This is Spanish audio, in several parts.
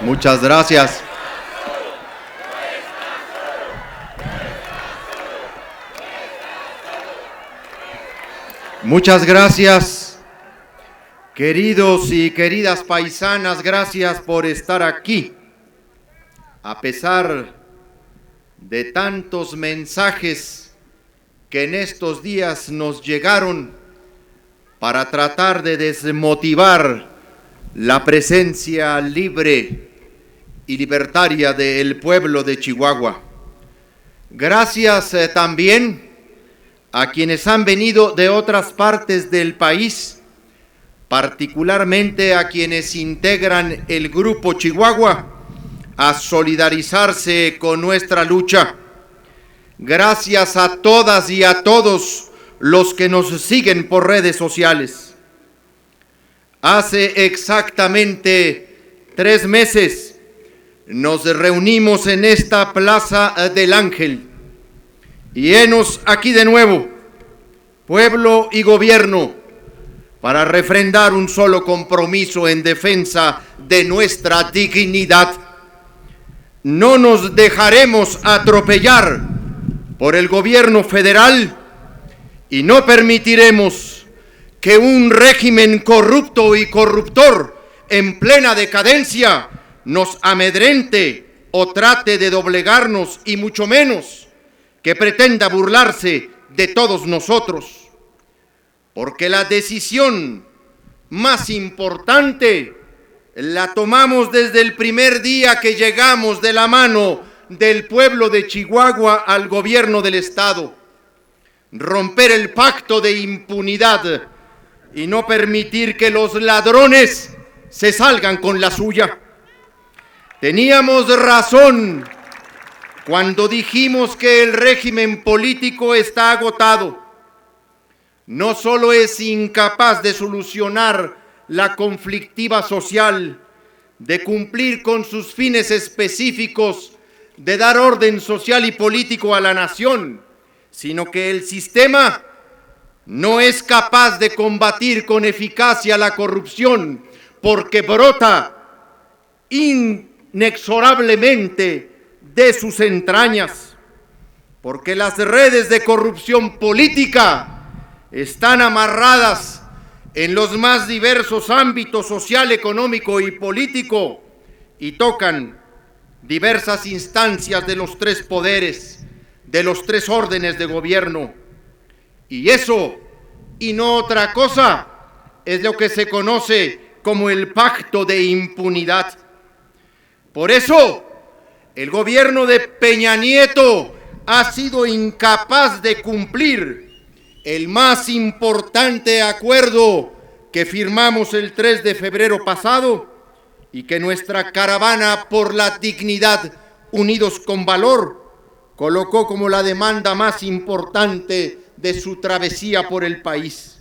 Muchas gracias. Muchas gracias, queridos y queridas paisanas, gracias por estar aquí. A pesar de tantos mensajes que en estos días nos llegaron para tratar de desmotivar la presencia libre y libertaria del pueblo de Chihuahua. Gracias también a quienes han venido de otras partes del país, particularmente a quienes integran el Grupo Chihuahua, a solidarizarse con nuestra lucha. Gracias a todas y a todos los que nos siguen por redes sociales. Hace exactamente 3 meses nos reunimos en esta Plaza del Ángel y henos aquí de nuevo, pueblo y gobierno, para refrendar un solo compromiso en defensa de nuestra dignidad. No nos dejaremos atropellar por el gobierno federal y no permitiremos que un régimen corrupto y corruptor en plena decadencia nos amedrente o trate de doblegarnos, y mucho menos que pretenda burlarse de todos nosotros. Porque la decisión más importante la tomamos desde el primer día que llegamos de la mano del pueblo de Chihuahua al gobierno del estado. Romper el pacto de impunidad y no permitir que los ladrones se salgan con la suya. Teníamos razón cuando dijimos que el régimen político está agotado. No solo es incapaz de solucionar la conflictiva social, de cumplir con sus fines específicos, de dar orden social y político a la nación, sino que el sistema no es capaz de combatir con eficacia la corrupción, porque brota inexorablemente de sus entrañas, porque las redes de corrupción política están amarradas en los más diversos ámbitos social, económico y político y tocan diversas instancias de los 3 poderes, de los 3 órdenes de gobierno. Y eso, y no otra cosa, es lo que se conoce como el pacto de impunidad. Por eso, el gobierno de Peña Nieto ha sido incapaz de cumplir el más importante acuerdo que firmamos el 3 de febrero pasado y que nuestra caravana por la dignidad, Unidos con Valor, colocó como la demanda más importante de su travesía por el país: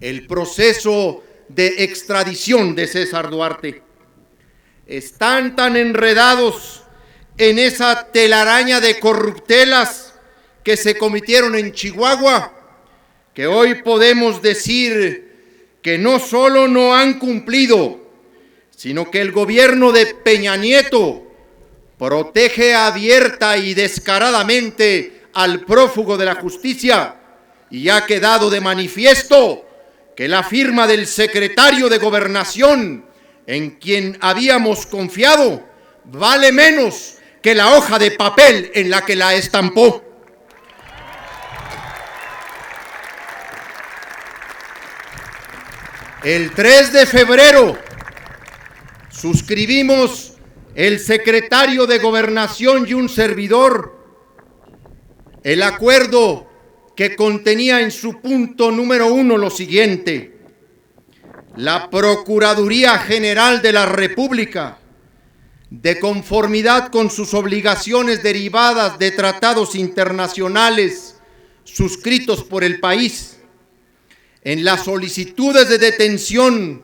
el proceso de extradición de César Duarte. Están tan enredados en esa telaraña de corruptelas que se cometieron en Chihuahua, que hoy podemos decir que no solo no han cumplido, sino que el gobierno de Peña Nieto protege abierta y descaradamente al prófugo de la justicia, y ha quedado de manifiesto que la firma del secretario de Gobernación, en quien habíamos confiado, vale menos que la hoja de papel en la que la estampó. El 3 de febrero suscribimos el secretario de Gobernación y un servidor el acuerdo que contenía en su punto número 1 lo siguiente: la Procuraduría General de la República, de conformidad con sus obligaciones derivadas de tratados internacionales suscritos por el país, en las solicitudes de detención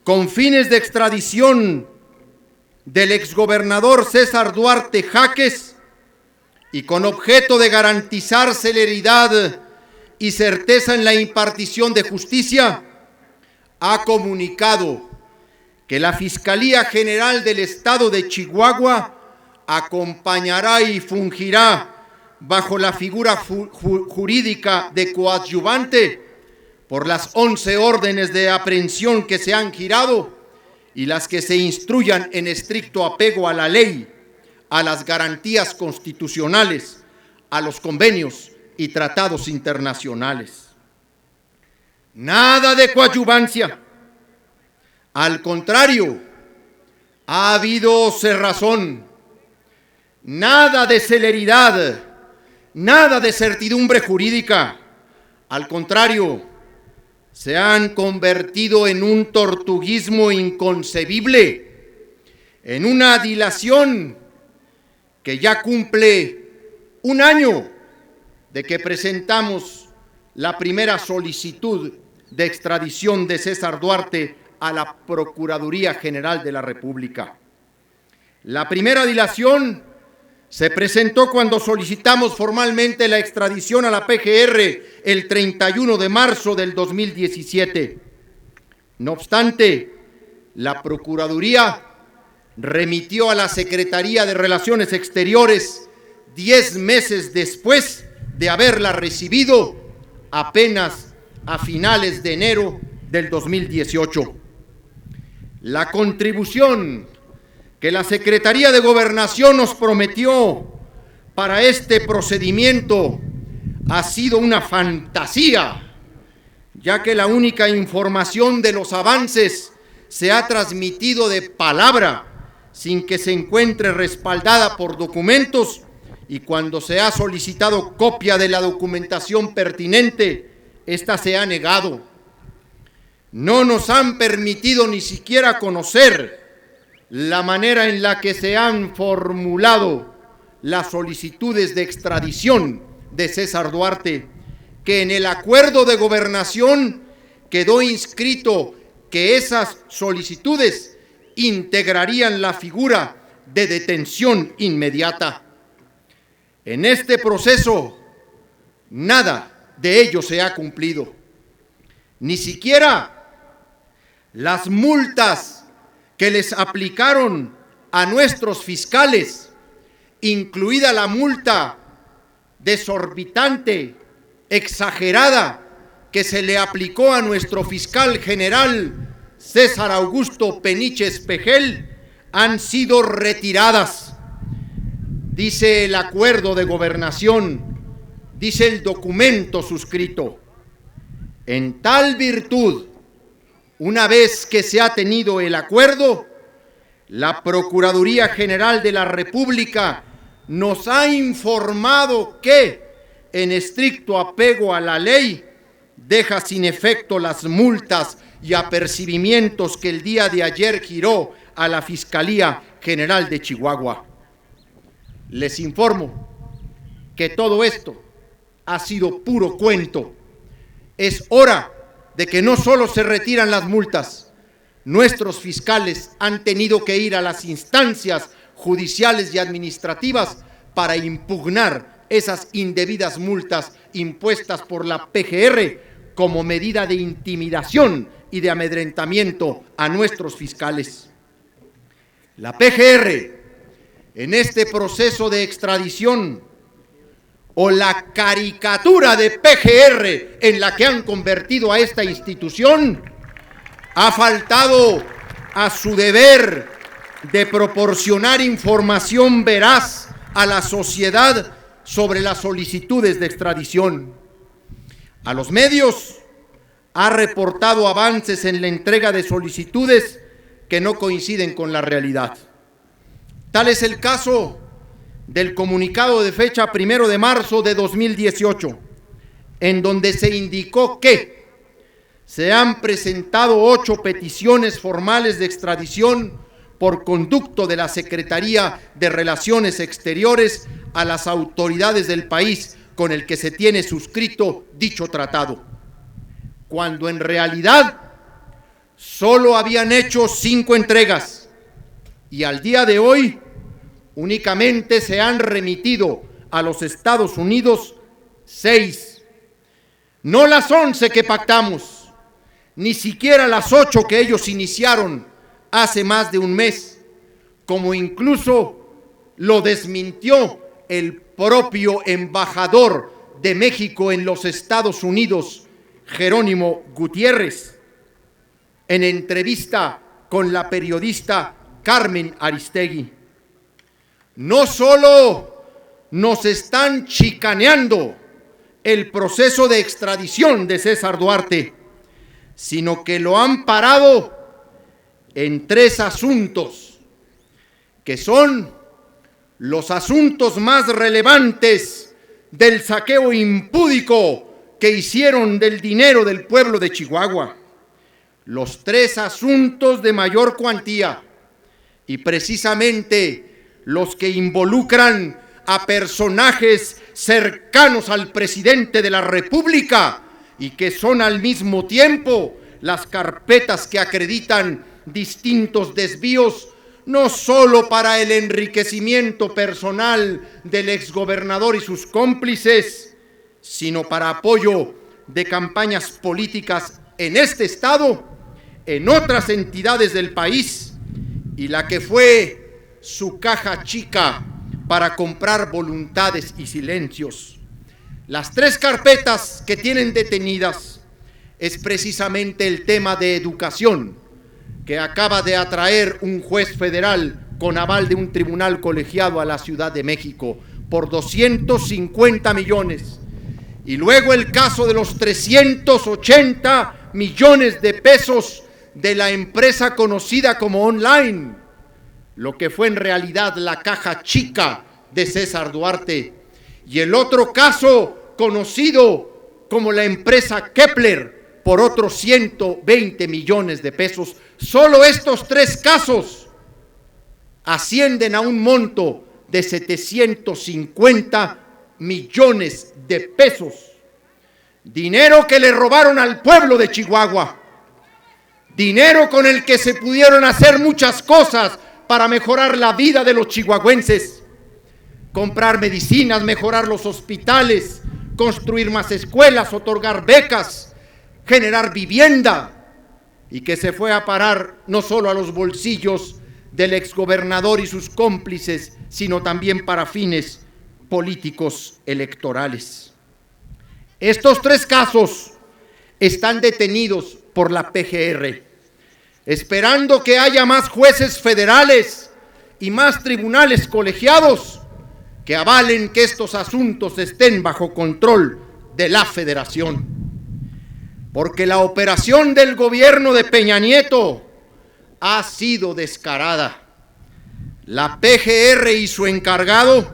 con fines de extradición del exgobernador César Duarte Jaques y con objeto de garantizar celeridad y certeza en la impartición de justicia, ha comunicado que la Fiscalía General del Estado de Chihuahua acompañará y fungirá bajo la figura jurídica de coadyuvante por las 11 órdenes de aprehensión que se han girado y las que se instruyan en estricto apego a la ley, a las garantías constitucionales, a los convenios y tratados internacionales. Nada de coadyuvancia. Al contrario, ha habido cerrazón, nada de celeridad, nada de certidumbre jurídica. Al contrario, se han convertido en un tortuguismo inconcebible, en una dilación que ya cumple un año de que presentamos la primera solicitud de extradición de César Duarte a la Procuraduría General de la República. La primera dilación se presentó cuando solicitamos formalmente la extradición a la PGR el 31 de marzo del 2017. No obstante, la Procuraduría remitió a la Secretaría de Relaciones Exteriores 10 meses después de haberla recibido, apenas a finales de enero del 2018. La contribución que la Secretaría de Gobernación nos prometió para este procedimiento ha sido una fantasía, ya que la única información de los avances se ha transmitido de palabra, sin que se encuentre respaldada por documentos, y cuando se ha solicitado copia de la documentación pertinente, esta se ha negado. No nos han permitido ni siquiera conocer la manera en la que se han formulado las solicitudes de extradición de César Duarte, que en el acuerdo de gobernación quedó inscrito que esas solicitudes integrarían la figura de detención inmediata. En este proceso, nada de ello se ha cumplido. Ni siquiera las multas que les aplicaron a nuestros fiscales, incluida la multa desorbitante, exagerada, que se le aplicó a nuestro fiscal general César Augusto Peniche Espejel, han sido retiradas. Dice el acuerdo de gobernación, dice el documento suscrito. En tal virtud, una vez que se ha tenido el acuerdo, la Procuraduría General de la República nos ha informado que, en estricto apego a la ley, deja sin efecto las multas y apercibimientos que el día de ayer giró a la Fiscalía General de Chihuahua. Les informo que todo esto ha sido puro cuento. Es hora de que no solo se retiran las multas, nuestros fiscales han tenido que ir a las instancias judiciales y administrativas para impugnar esas indebidas multas impuestas por la PGR como medida de intimidación y de amedrentamiento a nuestros fiscales. La PGR, en este proceso de extradición, o la caricatura de PGR en la que han convertido a esta institución, ha faltado a su deber de proporcionar información veraz a la sociedad sobre las solicitudes de extradición. A los medios ha reportado avances en la entrega de solicitudes que no coinciden con la realidad. Tal es el caso del comunicado de fecha 1 de marzo de 2018, en donde se indicó que se han presentado 8 peticiones formales de extradición por conducto de la Secretaría de Relaciones Exteriores a las autoridades del país con el que se tiene suscrito dicho tratado, cuando en realidad solo habían hecho 5 entregas y al día de hoy únicamente se han remitido a los Estados Unidos 6. No las 11 que pactamos, ni siquiera las 8 que ellos iniciaron hace más de un mes, como incluso lo desmintió el propio embajador de México en los Estados Unidos, Jerónimo Gutiérrez, en entrevista con la periodista Carmen Aristegui. No solo nos están chicaneando el proceso de extradición de César Duarte, sino que lo han parado en 3 asuntos, que son los asuntos más relevantes del saqueo impúdico que hicieron del dinero del pueblo de Chihuahua. Los 3 asuntos de mayor cuantía y precisamente los que involucran a personajes cercanos al presidente de la República y que son al mismo tiempo las carpetas que acreditan distintos desvíos, no solo para el enriquecimiento personal del exgobernador y sus cómplices, sino para apoyo de campañas políticas en este estado, en otras entidades del país, y la que fue su caja chica para comprar voluntades y silencios. Las 3 carpetas que tienen detenidas es precisamente el tema de educación, que acaba de atraer un juez federal con aval de un tribunal colegiado a la Ciudad de México por 250 millones. Y luego el caso de los 380 millones de pesos de la empresa conocida como Online, lo que fue en realidad la caja chica de César Duarte. Y el otro caso conocido como la empresa Kepler por otros 120 millones de pesos. Solo estos 3 casos ascienden a un monto de 750 millones de pesos. Dinero que le robaron al pueblo de Chihuahua. Dinero con el que se pudieron hacer muchas cosas para mejorar la vida de los chihuahuenses. Comprar medicinas, mejorar los hospitales, construir más escuelas, otorgar becas, generar vivienda, y que se fue a parar no solo a los bolsillos del exgobernador y sus cómplices, sino también para fines políticos electorales. Estos 3 casos están detenidos por la PGR, esperando que haya más jueces federales y más tribunales colegiados que avalen que estos asuntos estén bajo control de la Federación. Porque la operación del gobierno de Peña Nieto ha sido descarada. La PGR y su encargado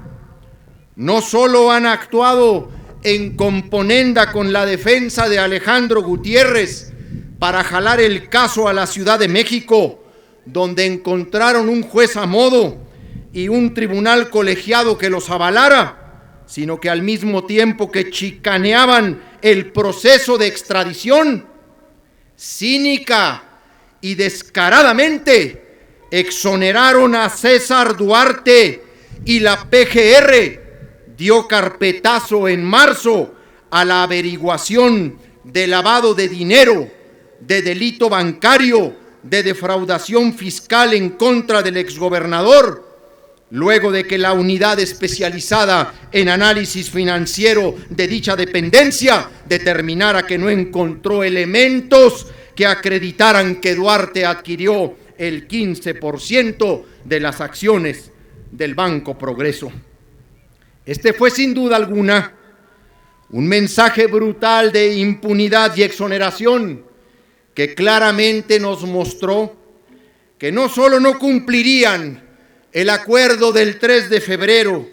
no solo han actuado en componenda con la defensa de Alejandro Gutiérrez para jalar el caso a la Ciudad de México, donde encontraron un juez a modo y un tribunal colegiado que los avalara, sino que al mismo tiempo que chicaneaban el proceso de extradición, cínica y descaradamente exoneraron a César Duarte, y la PGR dio carpetazo en marzo a la averiguación de lavado de dinero, de delito bancario, de defraudación fiscal en contra del exgobernador, luego de que la unidad especializada en análisis financiero de dicha dependencia determinara que no encontró elementos que acreditaran que Duarte adquirió el 15% de las acciones del Banco Progreso. Este fue sin duda alguna un mensaje brutal de impunidad y exoneración que claramente nos mostró que no solo no cumplirían el acuerdo del 3 de febrero,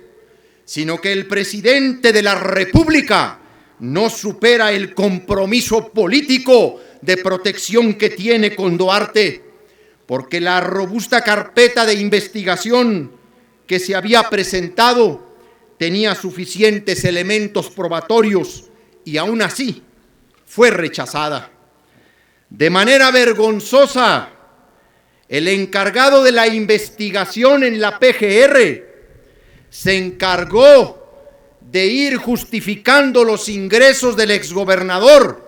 sino que el presidente de la República no supera el compromiso político de protección que tiene con Duarte, porque la robusta carpeta de investigación que se había presentado tenía suficientes elementos probatorios y aún así fue rechazada. De manera vergonzosa, el encargado de la investigación en la PGR se encargó de ir justificando los ingresos del exgobernador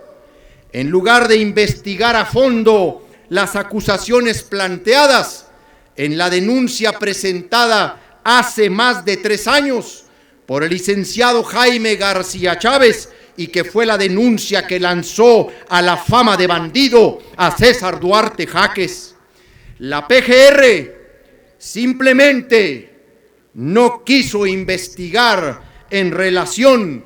en lugar de investigar a fondo las acusaciones planteadas en la denuncia presentada hace más de 3 años por el licenciado Jaime García Chávez, y que fue la denuncia que lanzó a la fama de bandido a César Duarte Jaques. La PGR simplemente no quiso investigar en relación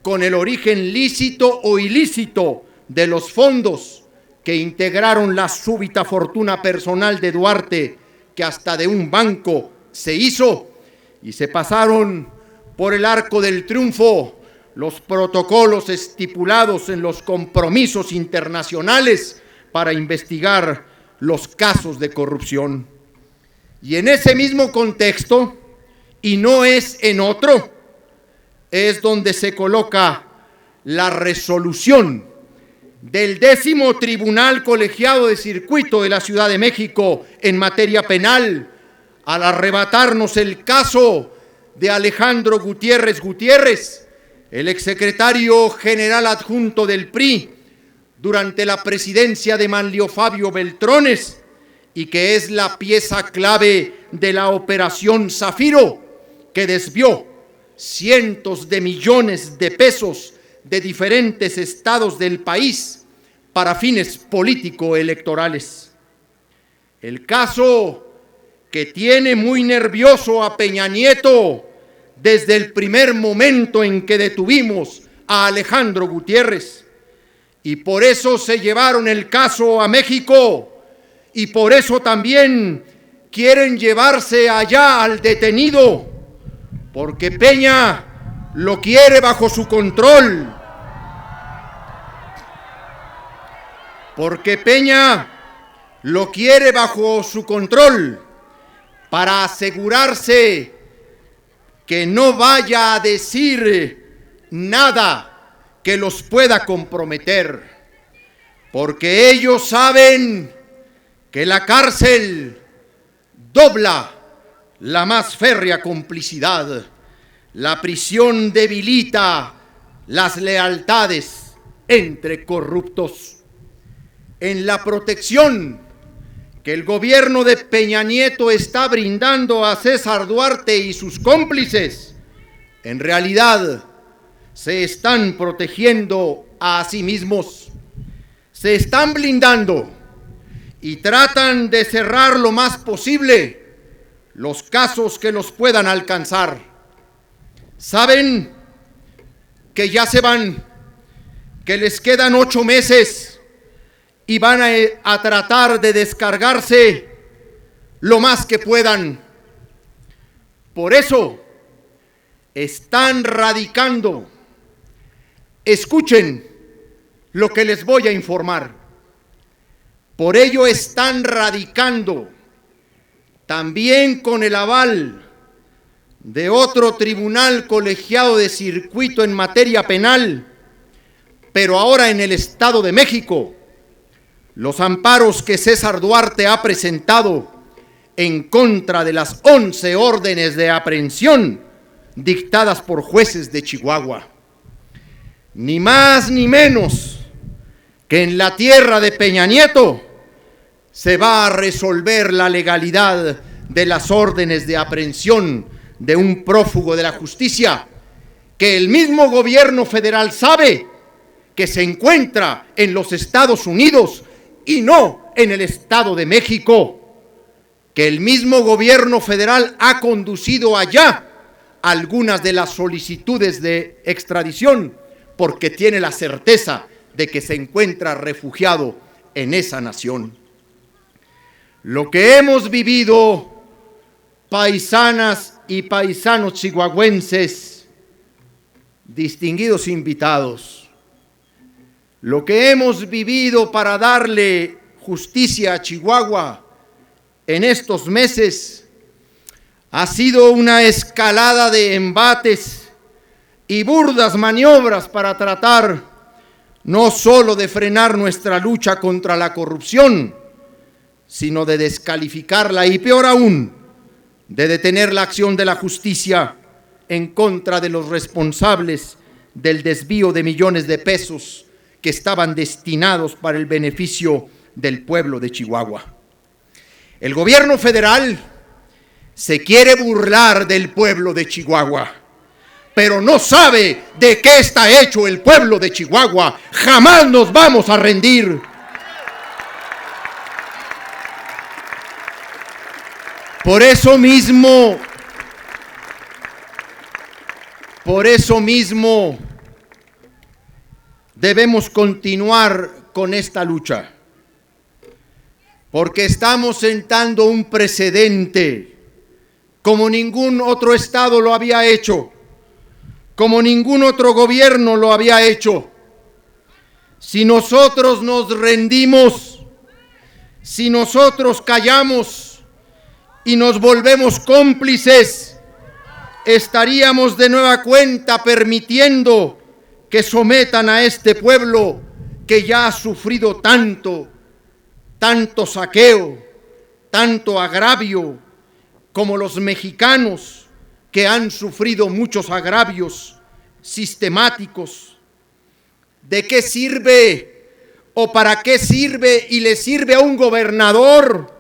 con el origen lícito o ilícito de los fondos que integraron la súbita fortuna personal de Duarte, que hasta de un banco se hizo, y se pasaron por el arco del triunfo los protocolos estipulados en los compromisos internacionales para investigar los casos de corrupción. Y en ese mismo contexto, y no es en otro, es donde se coloca la resolución del 10º Tribunal Colegiado de Circuito de la Ciudad de México en materia penal, al arrebatarnos el caso de Alejandro Gutiérrez Gutiérrez, el exsecretario general adjunto del PRI durante la presidencia de Manlio Fabio Beltrones, y que es la pieza clave de la Operación Zafiro, que desvió cientos de millones de pesos de diferentes estados del país para fines político-electorales. El caso que tiene muy nervioso a Peña Nieto desde el primer momento en que detuvimos a Alejandro Gutiérrez, y por eso se llevaron el caso a México, y por eso también quieren llevarse allá al detenido, porque Peña lo quiere bajo su control, porque Peña lo quiere bajo su control para asegurarse que no vaya a decir nada que los pueda comprometer, porque ellos saben que la cárcel dobla la más férrea complicidad, la prisión debilita las lealtades entre corruptos. En la protección que el gobierno de Peña Nieto está brindando a César Duarte y sus cómplices, en realidad se están protegiendo a sí mismos, se están blindando y tratan de cerrar lo más posible los casos que los puedan alcanzar. Saben que ya se van, que les quedan 8 meses, y van a tratar de descargarse lo más que puedan. Por eso están radicando. Escuchen lo que les voy a informar. Por ello están radicando, también con el aval de otro tribunal colegiado de circuito en materia penal, pero ahora en el Estado de México, los amparos que César Duarte ha presentado en contra de las 11 órdenes de aprehensión dictadas por jueces de Chihuahua. Ni más ni menos que en la tierra de Peña Nieto se va a resolver la legalidad de las órdenes de aprehensión de un prófugo de la justicia, que el mismo gobierno federal sabe que se encuentra en los Estados Unidos y no en el Estado de México, que el mismo gobierno federal ha conducido allá algunas de las solicitudes de extradición porque tiene la certeza de que se encuentra refugiado en esa nación. Lo que hemos vivido, paisanas y paisanos chihuahuenses, distinguidos invitados, lo que hemos vivido para darle justicia a Chihuahua en estos meses ha sido una escalada de embates y burdas maniobras para tratar no solo de frenar nuestra lucha contra la corrupción, sino de descalificarla y, peor aún, de detener la acción de la justicia en contra de los responsables del desvío de millones de pesos que estaban destinados para el beneficio del pueblo de Chihuahua. El gobierno federal se quiere burlar del pueblo de Chihuahua, pero no sabe de qué está hecho el pueblo de Chihuahua. Jamás nos vamos a rendir. Por eso mismo, debemos continuar con esta lucha, porque estamos sentando un precedente como ningún otro estado lo había hecho, como ningún otro gobierno lo había hecho. Si nosotros nos rendimos, si nosotros callamos y nos volvemos cómplices, estaríamos de nueva cuenta permitiendo que sometan a este pueblo que ya ha sufrido tanto saqueo, tanto agravio, como los mexicanos que han sufrido muchos agravios sistemáticos. ¿De qué sirve o para qué sirve y le sirve a un gobernador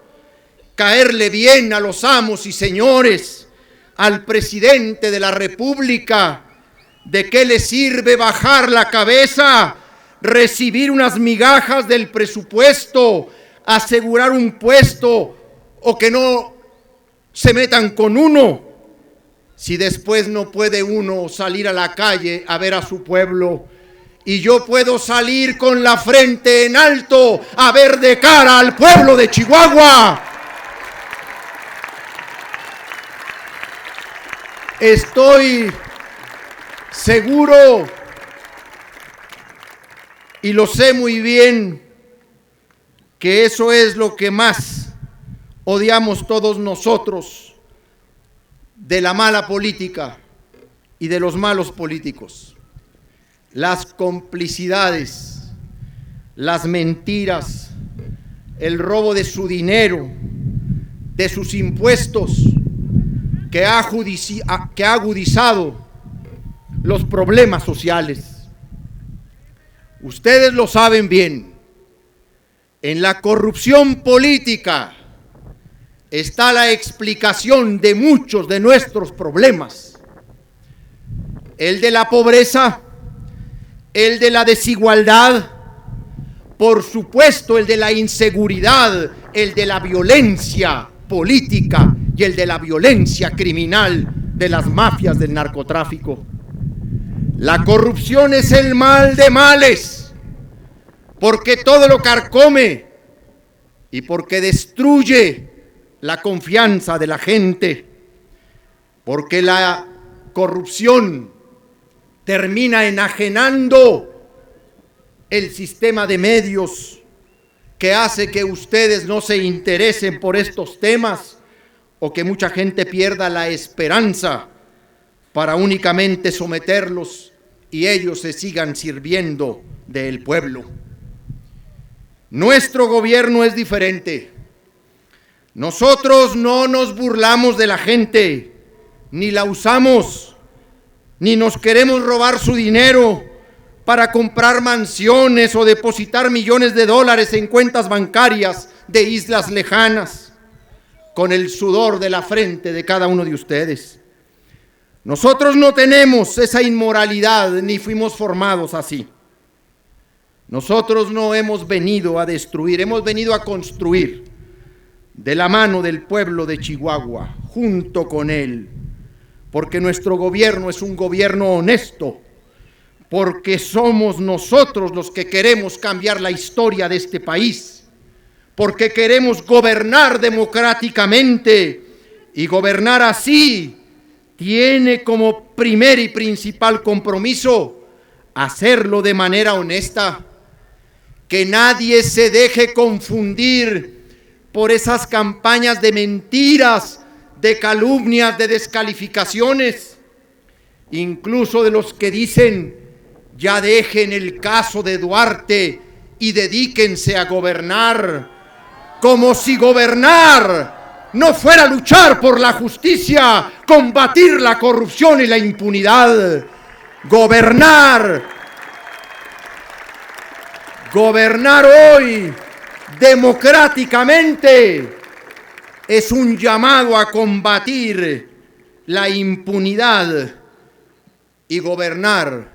caerle bien a los amos y señores, al presidente de la República? ¿De qué le sirve bajar la cabeza, recibir unas migajas del presupuesto, asegurar un puesto o que no se metan con uno, si después no puede uno salir a la calle a ver a su pueblo? Y yo puedo salir con la frente en alto a ver de cara al pueblo de Chihuahua. Estoy seguro y lo sé muy bien que eso es lo que más odiamos todos nosotros de la mala política y de los malos políticos: las complicidades, las mentiras, el robo de su dinero, de sus impuestos, que ha agudizado los problemas sociales. Ustedes lo saben bien, en la corrupción política está la explicación de muchos de nuestros problemas: el de la pobreza, el de la desigualdad, por supuesto el de la inseguridad, el de la violencia política y el de la violencia criminal de las mafias del narcotráfico. La corrupción es el mal de males, porque todo lo carcome y porque destruye la confianza de la gente, porque la corrupción termina enajenando el sistema de medios que hace que ustedes no se interesen por estos temas o que mucha gente pierda la esperanza para únicamente someterlos y ellos se sigan sirviendo del pueblo. Nuestro gobierno es diferente. Nosotros no nos burlamos de la gente, ni la usamos, ni nos queremos robar su dinero para comprar mansiones o depositar millones de dólares en cuentas bancarias de islas lejanas, con el sudor de la frente de cada uno de ustedes. Nosotros no tenemos esa inmoralidad, ni fuimos formados así. Nosotros no hemos venido a destruir, hemos venido a construir de la mano del pueblo de Chihuahua, junto con él, porque nuestro gobierno es un gobierno honesto, porque somos nosotros los que queremos cambiar la historia de este país, porque queremos gobernar democráticamente, y gobernar así tiene como primer y principal compromiso hacerlo de manera honesta, que nadie se deje confundir por esas campañas de mentiras, de calumnias, de descalificaciones, incluso de los que dicen: ya dejen el caso de Duarte y dedíquense a gobernar, como si gobernar no fuera luchar por la justicia, combatir la corrupción y la impunidad. Gobernar hoy democráticamente, es un llamado a combatir la impunidad y gobernar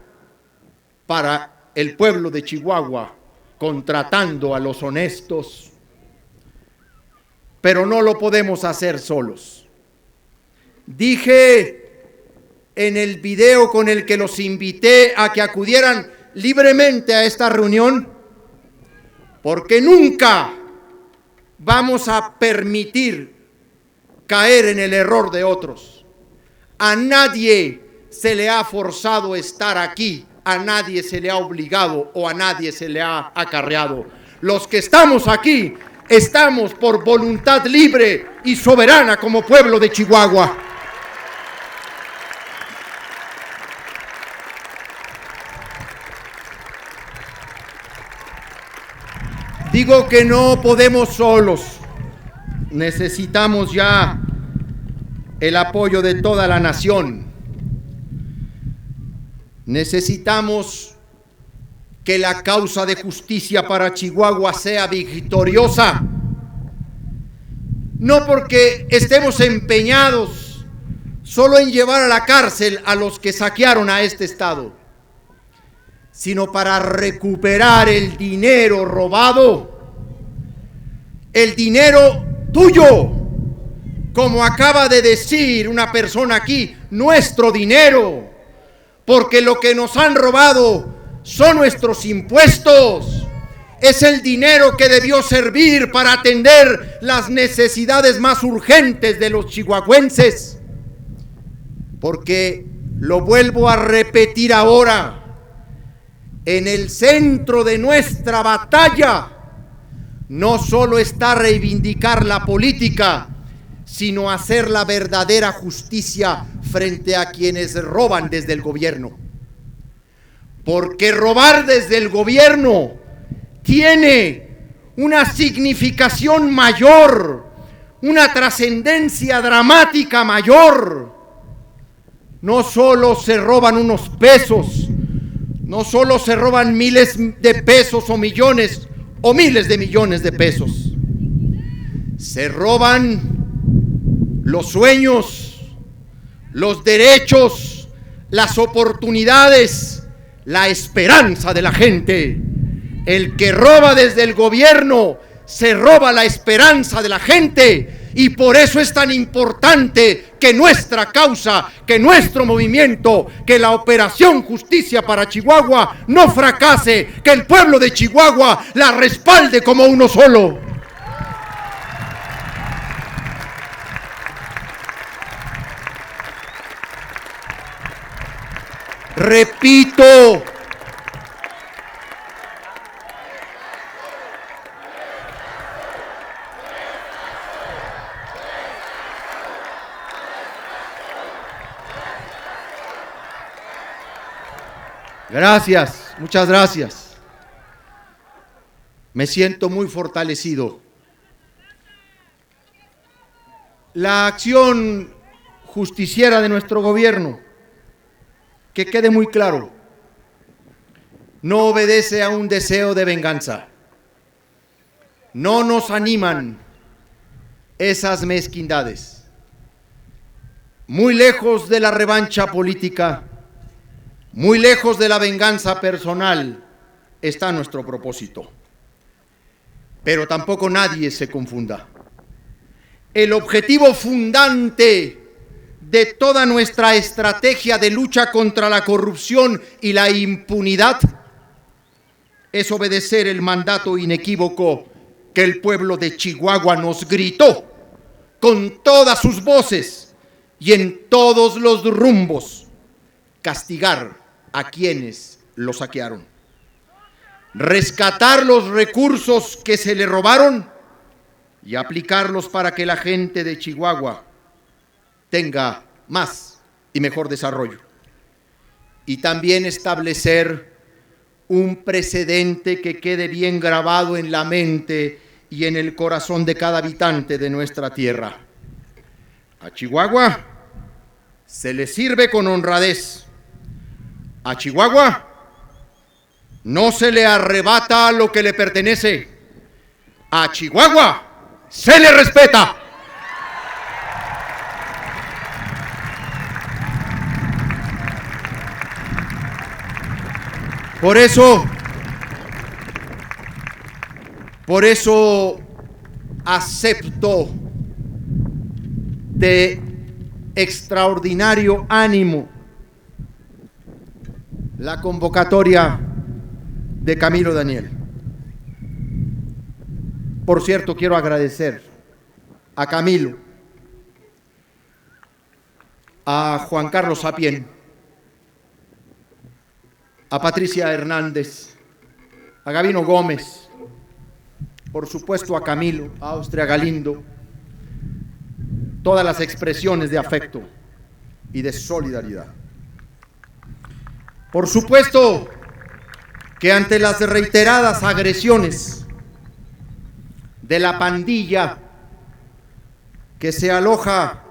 para el pueblo de Chihuahua, contratando a los honestos. Pero no lo podemos hacer solos. Dije en el video con el que los invité a que acudieran libremente a esta reunión, porque nunca vamos a permitir caer en el error de otros. A nadie se le ha forzado estar aquí, a nadie se le ha obligado o a nadie se le ha acarreado. Los que estamos aquí, estamos por voluntad libre y soberana como pueblo de Chihuahua. Digo que no podemos solos. Necesitamos ya el apoyo de toda la nación. Necesitamos que la causa de justicia para Chihuahua sea victoriosa. No porque estemos empeñados solo en llevar a la cárcel a los que saquearon a este estado, sino para recuperar el dinero robado, el dinero tuyo, como acaba de decir una persona aquí, nuestro dinero, porque lo que nos han robado son nuestros impuestos, es el dinero que debió servir para atender las necesidades más urgentes de los chihuahuenses, porque lo vuelvo a repetir ahora, en el centro de nuestra batalla no solo está reivindicar la política, sino hacer la verdadera justicia frente a quienes roban desde el gobierno. Porque robar desde el gobierno tiene una significación mayor, una trascendencia dramática mayor. No solo se roban unos pesos, no solo se roban miles de pesos o millones o miles de millones de pesos. Se roban los sueños, los derechos, las oportunidades, la esperanza de la gente. El que roba desde el gobierno se roba la esperanza de la gente. Y por eso es tan importante que nuestra causa, que nuestro movimiento, que la Operación Justicia para Chihuahua no fracase, que el pueblo de Chihuahua la respalde como uno solo. Repito, gracias, muchas gracias. Me siento muy fortalecido. La acción justiciera de nuestro gobierno, que quede muy claro, no obedece a un deseo de venganza. No nos animan esas mezquindades. Muy lejos de la revancha política, muy lejos de la venganza personal está nuestro propósito. Pero tampoco nadie se confunda. El objetivo fundante de toda nuestra estrategia de lucha contra la corrupción y la impunidad es obedecer el mandato inequívoco que el pueblo de Chihuahua nos gritó con todas sus voces y en todos los rumbos: castigar a quienes lo saquearon, rescatar los recursos que se le robaron y aplicarlos para que la gente de Chihuahua tenga más y mejor desarrollo. Y también establecer un precedente que quede bien grabado en la mente y en el corazón de cada habitante de nuestra tierra. A Chihuahua se le sirve con honradez. A Chihuahua no se le arrebata lo que le pertenece. A Chihuahua se le respeta. Por eso acepto de extraordinario ánimo la convocatoria de Camilo Daniel. Por cierto, quiero agradecer a Camilo, a Juan Carlos Sapien, a Patricia Hernández, a Gabino Gómez, por supuesto a Camilo, a Austria Galindo, todas las expresiones de afecto y de solidaridad. Por supuesto que ante las reiteradas agresiones de la pandilla que se aloja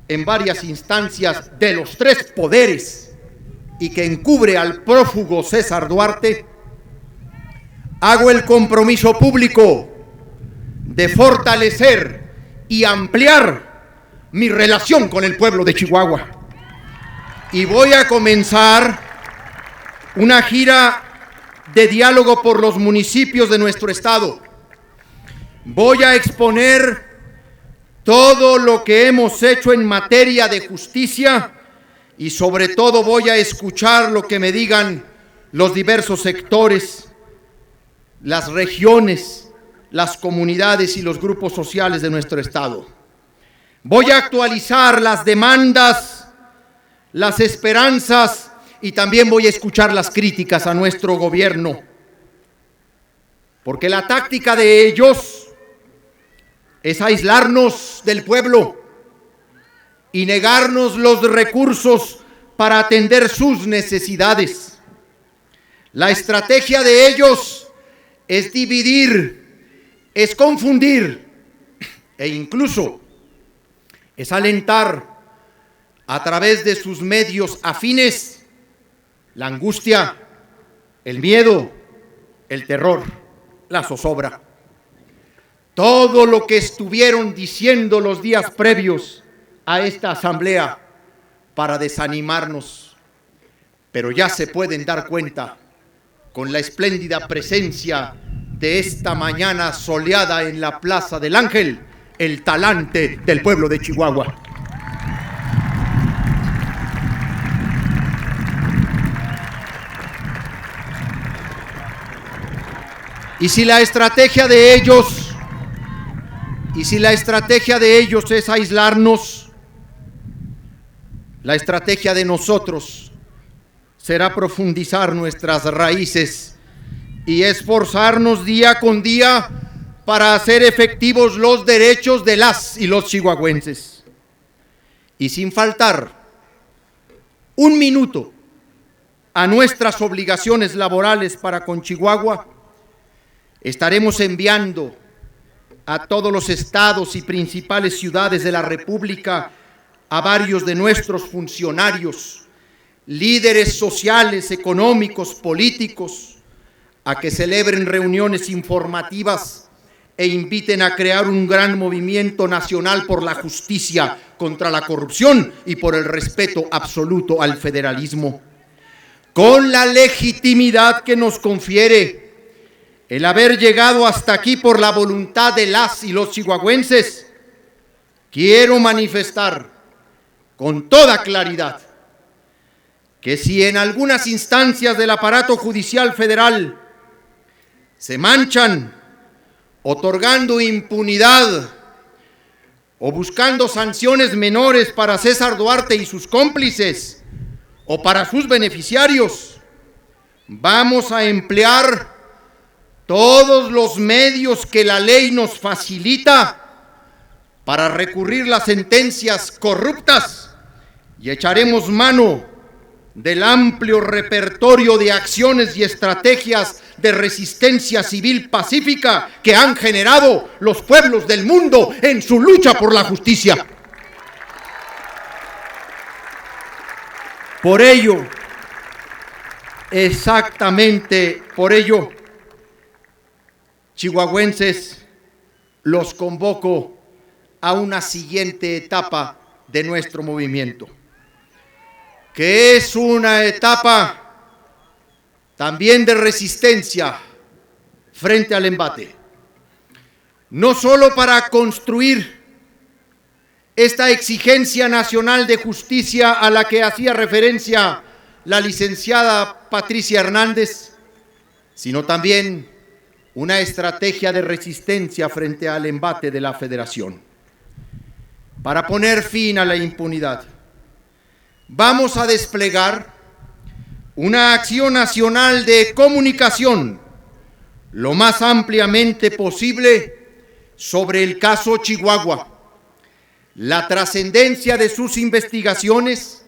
en varias instancias de los tres poderes y que encubre al prófugo César Duarte, hago el compromiso público de fortalecer y ampliar mi relación con el pueblo de Chihuahua. Y voy a comenzar una gira de diálogo por los municipios de nuestro estado. Voy a exponer todo lo que hemos hecho en materia de justicia y sobre todo voy a escuchar lo que me digan los diversos sectores, las regiones, las comunidades y los grupos sociales de nuestro estado. Voy a actualizar las demandas, las esperanzas y también voy a escuchar las críticas a nuestro gobierno, porque la táctica de ellos es aislarnos del pueblo y negarnos los recursos para atender sus necesidades. La estrategia de ellos es dividir, es confundir e incluso es alentar a través de sus medios afines la angustia, el miedo, el terror, la zozobra. Todo lo que estuvieron diciendo los días previos a esta asamblea para desanimarnos, pero ya se pueden dar cuenta con la espléndida presencia de esta mañana soleada en la Plaza del Ángel, el talante del pueblo de Chihuahua. Y si la estrategia de ellos es aislarnos, la estrategia de nosotros será profundizar nuestras raíces y esforzarnos día con día para hacer efectivos los derechos de las y los chihuahuenses. Y sin faltar un minuto a nuestras obligaciones laborales para con Chihuahua, estaremos enviando a todos los estados y principales ciudades de la República a varios de nuestros funcionarios, líderes sociales, económicos, políticos, a que celebren reuniones informativas e inviten a crear un gran movimiento nacional por la justicia, contra la corrupción y por el respeto absoluto al federalismo. Con la legitimidad que nos confiere el haber llegado hasta aquí por la voluntad de las y los chihuahuenses, quiero manifestar con toda claridad que si en algunas instancias del aparato judicial federal se manchan otorgando impunidad o buscando sanciones menores para César Duarte y sus cómplices o para sus beneficiarios, vamos a emplear todos los medios que la ley nos facilita para recurrir las sentencias corruptas y echaremos mano del amplio repertorio de acciones y estrategias de resistencia civil pacífica que han generado los pueblos del mundo en su lucha por la justicia. Por ello, exactamente por ello, chihuahuenses, los convoco a una siguiente etapa de nuestro movimiento, que es una etapa también de resistencia frente al embate, no solo para construir esta exigencia nacional de justicia a la que hacía referencia la licenciada Patricia Hernández, sino también una estrategia de resistencia frente al embate de la Federación. Para poner fin a la impunidad, vamos a desplegar una acción nacional de comunicación lo más ampliamente posible sobre el caso Chihuahua, la trascendencia de sus investigaciones,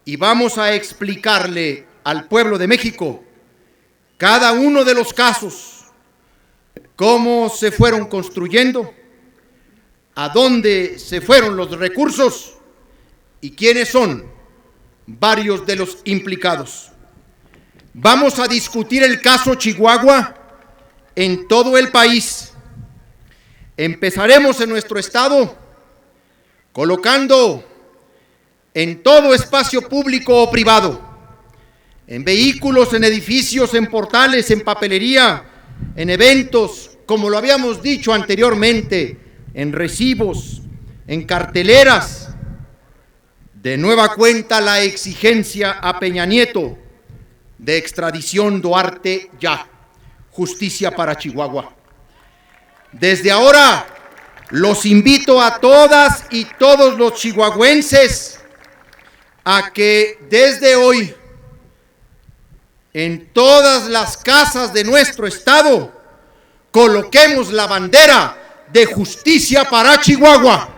y vamos a explicarle al pueblo de México cada uno de los casos, cómo se fueron construyendo, a dónde se fueron los recursos y quiénes son varios de los implicados. Vamos a discutir el caso Chihuahua en todo el país. Empezaremos en nuestro estado colocando en todo espacio público o privado, en vehículos, en edificios, en portales, en papelería, en eventos, como lo habíamos dicho anteriormente, en recibos, en carteleras, de nueva cuenta la exigencia a Peña Nieto de extradición Duarte ya, justicia para Chihuahua. Desde ahora los invito a todas y todos los chihuahuenses a que desde hoy en todas las casas de nuestro estado coloquemos la bandera de justicia para Chihuahua.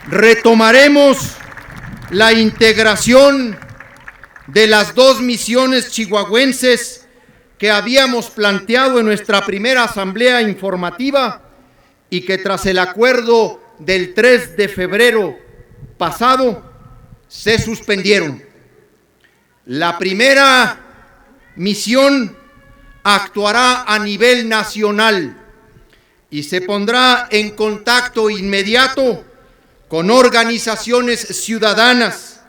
Retomaremos la integración de las dos misiones chihuahuenses que habíamos planteado en nuestra primera asamblea informativa y que tras el acuerdo del 3 de febrero pasado se suspendieron. La primera misión actuará a nivel nacional y se pondrá en contacto inmediato con organizaciones ciudadanas,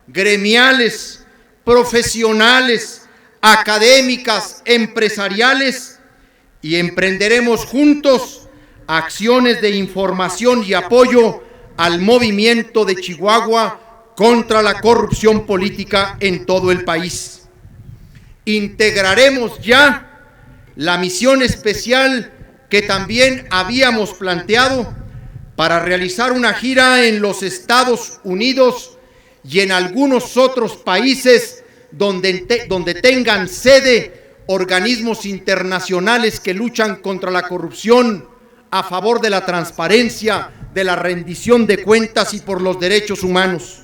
gremiales, profesionales, académicas, empresariales, y emprenderemos juntos acciones de información y apoyo al movimiento de Chihuahua contra la corrupción política en todo el país. Integraremos ya la misión especial que también habíamos planteado para realizar una gira en los Estados Unidos y en algunos otros países donde tengan sede organismos internacionales que luchan contra la corrupción, a favor de la transparencia, de la rendición de cuentas y por los derechos humanos.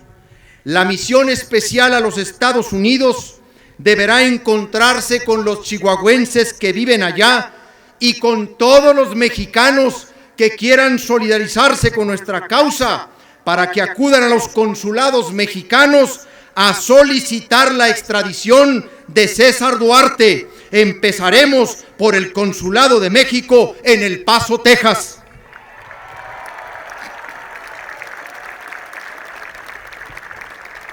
La misión especial a los Estados Unidos deberá encontrarse con los chihuahuenses que viven allá y con todos los mexicanos que quieran solidarizarse con nuestra causa para que acudan a los consulados mexicanos a solicitar la extradición de César Duarte. Empezaremos por el Consulado de México en El Paso, Texas.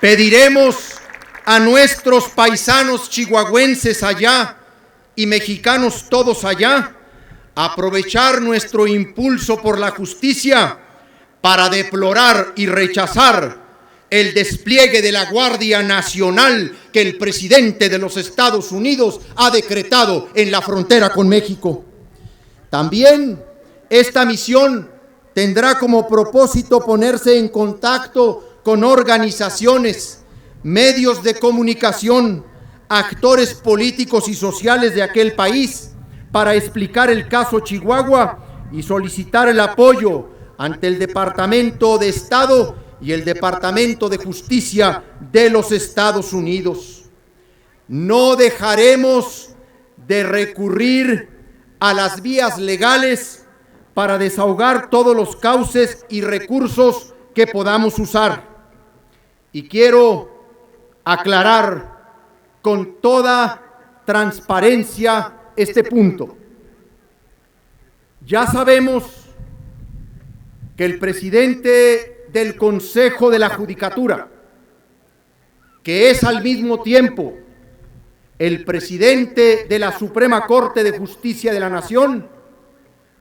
Pediremos a nuestros paisanos chihuahuenses allá y mexicanos todos allá aprovechar nuestro impulso por la justicia para deplorar y rechazar el despliegue de la Guardia Nacional que el presidente de los Estados Unidos ha decretado en la frontera con México. También esta misión tendrá como propósito ponerse en contacto con organizaciones, medios de comunicación, actores políticos y sociales de aquel país para explicar el caso Chihuahua y solicitar el apoyo ante el Departamento de Estado y el Departamento de Justicia de los Estados Unidos. No dejaremos de recurrir a las vías legales para desahogar todos los cauces y recursos que podamos usar. Y quiero aclarar con toda transparencia este punto. Ya sabemos que el presidente del Consejo de la Judicatura, que es al mismo tiempo el presidente de la Suprema Corte de Justicia de la Nación,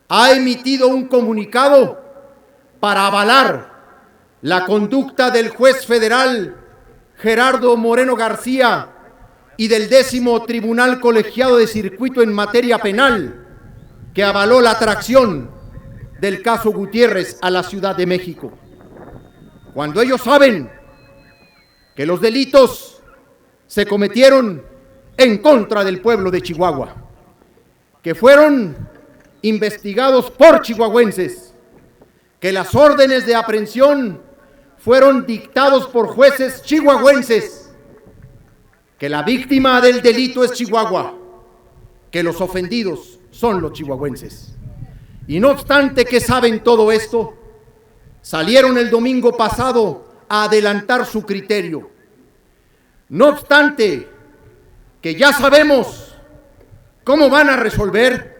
ha emitido un comunicado para avalar la conducta del juez federal Gerardo Moreno García y del 10º Tribunal Colegiado de Circuito en materia penal, que avaló la atracción del caso Gutiérrez a la Ciudad de México. Cuando ellos saben que los delitos se cometieron en contra del pueblo de Chihuahua, que fueron investigados por chihuahuenses, que las órdenes de aprehensión fueron dictados por jueces chihuahuenses, que la víctima del delito es Chihuahua, que los ofendidos son los chihuahuenses. Y no obstante que saben todo esto, salieron el domingo pasado a adelantar su criterio. No obstante que ya sabemos cómo van a resolver,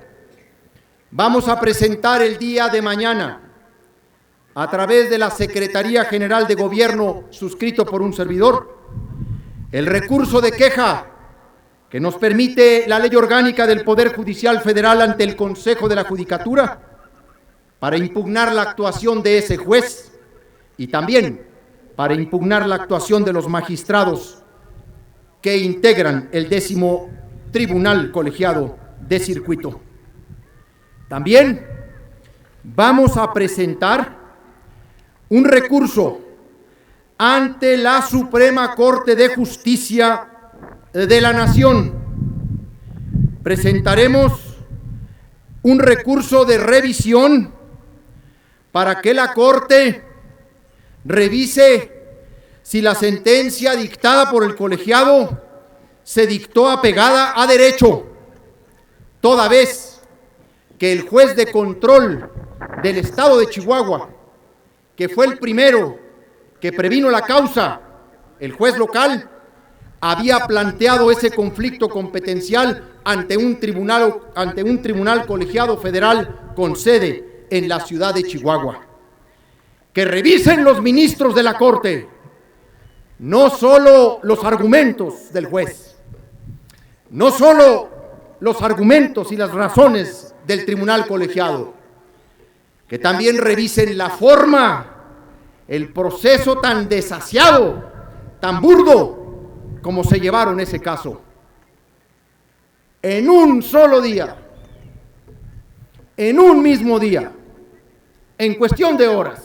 vamos a presentar el día de mañana, a través de la Secretaría General de Gobierno, suscrito por un servidor, el recurso de queja que nos permite la Ley Orgánica del Poder Judicial Federal ante el Consejo de la Judicatura para impugnar la actuación de ese juez y también para impugnar la actuación de los magistrados que integran el 10º Tribunal Colegiado de Circuito. También vamos a presentar un recurso ante la Suprema Corte de Justicia de la Nación. Presentaremos un recurso de revisión para que la Corte revise si la sentencia dictada por el colegiado se dictó apegada a derecho, toda vez que el juez de control del estado de Chihuahua, que fue el primero que previno la causa, el juez local, había planteado ese conflicto competencial ante un tribunal colegiado federal con sede en la ciudad de Chihuahua. Que revisen los ministros de la Corte no solo los argumentos del juez, no solo los argumentos y las razones del tribunal colegiado, que también revisen la forma, el proceso tan desasiado, tan burdo como se llevaron ese caso. En un solo día, en un mismo día, en cuestión de horas,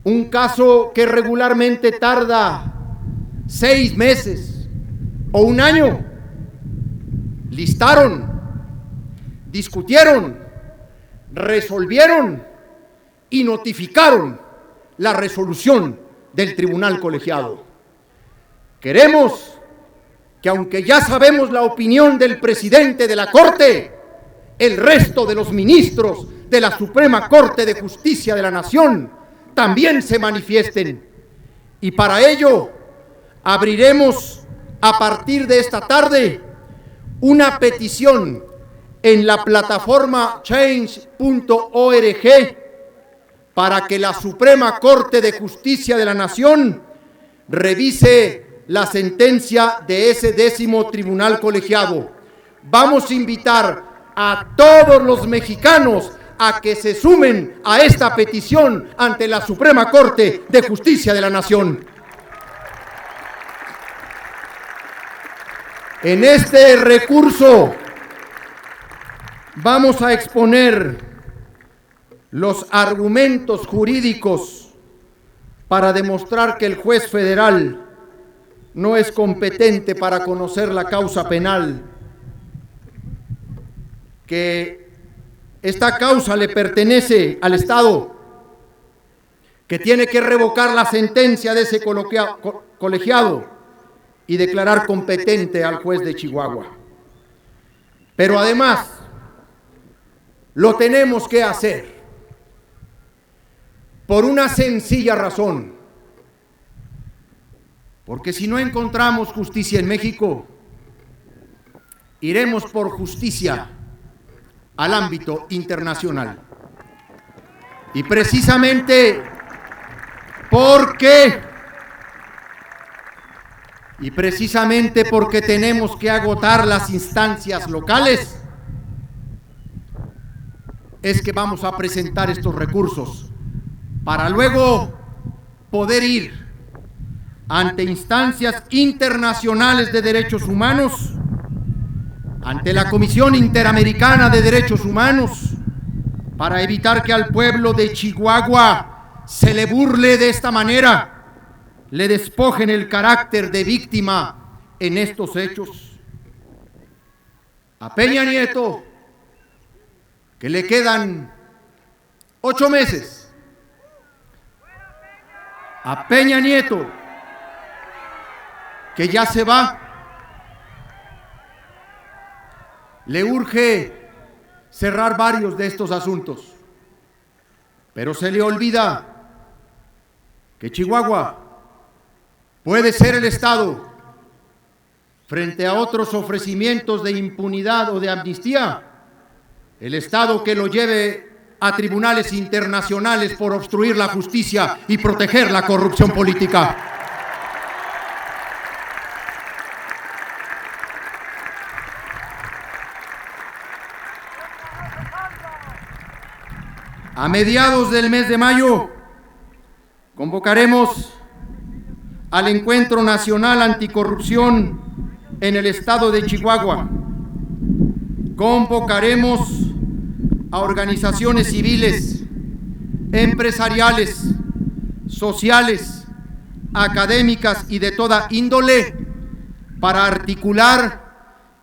un caso que regularmente tarda 6 meses o un año, listaron, discutieron, resolvieron y notificaron la resolución del tribunal colegiado. Queremos que, aunque ya sabemos la opinión del presidente de la Corte, el resto de los ministros de la Suprema Corte de Justicia de la Nación también se manifiesten. Y para ello abriremos a partir de esta tarde una petición en la plataforma change.org para que la Suprema Corte de Justicia de la Nación revise la sentencia de ese 10º Tribunal Colegiado. Vamos a invitar a todos los mexicanos a que se sumen a esta petición ante la Suprema Corte de Justicia de la Nación. En este recurso vamos a exponer los argumentos jurídicos para demostrar que el juez federal no es competente para conocer la causa penal, que esta causa le pertenece al Estado, que tiene que revocar la sentencia de ese colegiado y declarar competente al juez de Chihuahua. Pero además, lo tenemos que hacer por una sencilla razón, porque si no encontramos justicia en México, iremos por justicia al ámbito internacional. Y precisamente porque tenemos que agotar las instancias locales, es que vamos a presentar estos recursos para luego poder ir ante instancias internacionales de derechos humanos, ante la Comisión Interamericana de Derechos Humanos, para evitar que al pueblo de Chihuahua se le burle de esta manera, le despojen el carácter de víctima en estos hechos. A Peña Nieto, que le quedan 8 meses, a Peña Nieto, que ya se va, le urge cerrar varios de estos asuntos, pero se le olvida que Chihuahua puede ser el Estado, frente a otros ofrecimientos de impunidad o de amnistía, el Estado que lo lleve a tribunales internacionales por obstruir la justicia y proteger la corrupción política. A mediados del mes de mayo convocaremos al Encuentro Nacional Anticorrupción en el estado de Chihuahua. Convocaremos a organizaciones civiles, empresariales, sociales, académicas y de toda índole para articular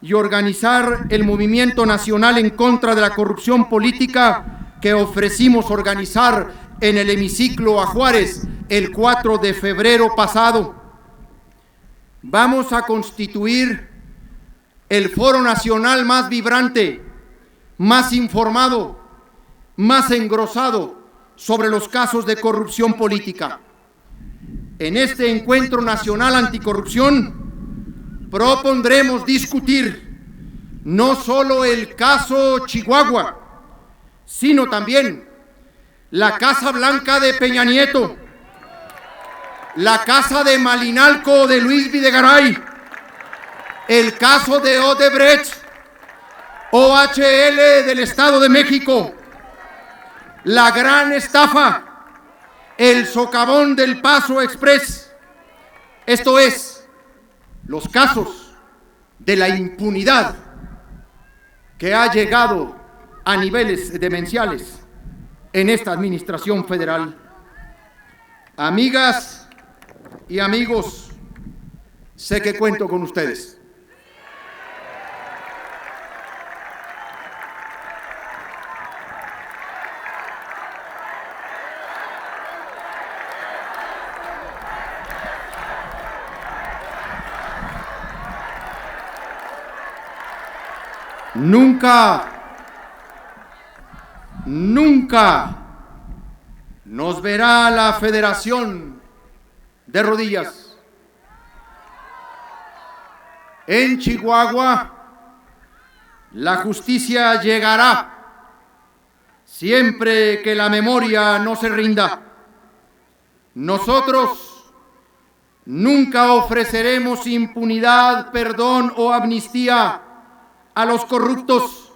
y organizar el movimiento nacional en contra de la corrupción política que ofrecimos organizar en el hemiciclo a Juárez el 4 de febrero pasado. Vamos a constituir el foro nacional más vibrante, más informado, más engrosado sobre los casos de corrupción política. En este Encuentro Nacional Anticorrupción propondremos discutir no solo el caso Chihuahua, sino también la Casa Blanca de Peña Nieto, la Casa de Malinalco de Luis Videgaray, el caso de Odebrecht, OHL del Estado de México, la gran estafa, el socavón del Paso Express. Esto es, los casos de la impunidad que ha llegado a niveles demenciales en esta administración federal. Amigas y amigos, sé que cuento con ustedes. Nunca nos verá la Federación de rodillas. En Chihuahua, la justicia llegará siempre que la memoria no se rinda. Nosotros nunca ofreceremos impunidad, perdón o amnistía a los corruptos,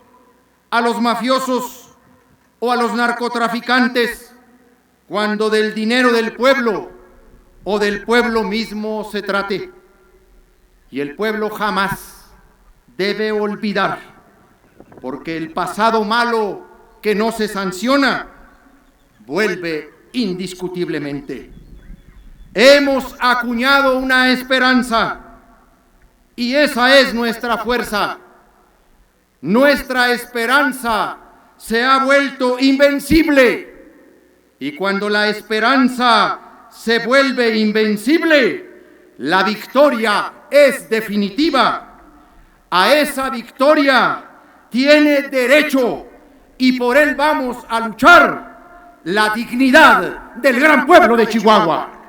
a los mafiosos o a los narcotraficantes, cuando del dinero del pueblo o del pueblo mismo se trate. Y el pueblo jamás debe olvidar, porque el pasado malo que no se sanciona vuelve indiscutiblemente. Hemos acuñado una esperanza y esa es nuestra fuerza. Nuestra esperanza se ha vuelto invencible, y cuando la esperanza se vuelve invencible, la victoria es definitiva. A esa victoria tiene derecho, y por él vamos a luchar, la dignidad del gran pueblo de Chihuahua.